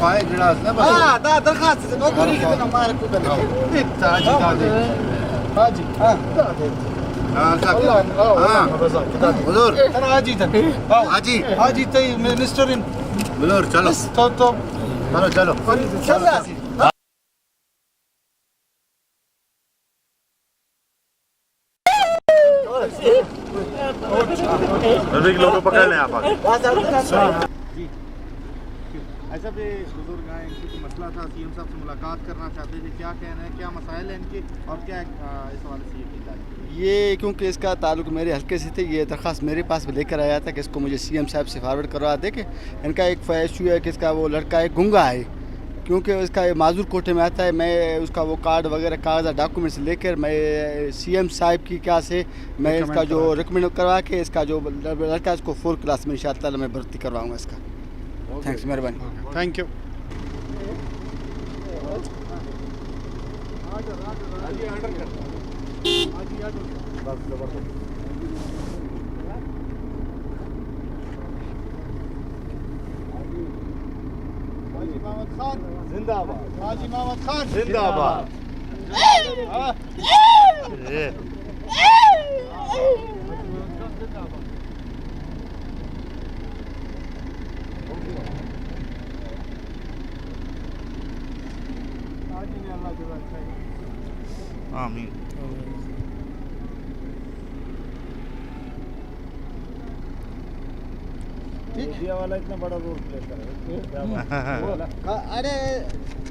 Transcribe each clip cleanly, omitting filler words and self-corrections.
भाई गिलास ना बस हां दा दरखास्त से नौकरी के तो मार को कर ताजी ताजी हाजी हां हां हां हुजूर हाजी हाजी हाजी तई मिनिस्टर इन हुजूर चलो तो चलो चल लोगों को पकड़ लें आप आगे। ऐसा भी बुजुर्ग आए, इनकी जो मसला था सीएम साहब से मुलाकात करना चाहते थे, क्या कहना है, क्या मसाइल हैं इनके और क्या इस हवाले से ये की जाए? ये क्योंकि इसका ताल्लुक मेरे हल्के से थे, ये दरख्वास्त मेरे पास भी लेकर आया था कि इसको मुझे सीएम साहब से फॉरवर्ड करवा दे कि इनका एक इशू है कि इसका वो लड़का एक गुंगा है, क्योंकि उसका ये माजूर कोटे में आता है। मैं उसका वो कार्ड वगैरह कागज़ डॉक्यूमेंट्स लेकर मैं सीएम साहब की क्या से मैं इसका जो रिकमेंड करवा के इसका जो लड़का इसको 4 क्लास में इंशाअल्लाह मैं भर्ती करवाऊँगा इसका। थैंक्स, मेहरबानी, थैंक यू। जिंदाबाद हाजी मोहम्मद खान जिंदाबाद। आमीन। मीडिया वाला इतना बड़ा रोल प्ले कर रहा है। अरे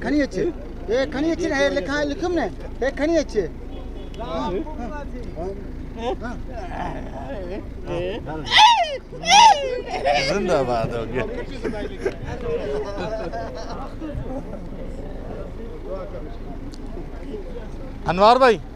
खनी अच्छे ये खनी अच्छे है लिखा लिखम ने ये खनी अच्छे जिंदाबाद हो गया। अनवार भाई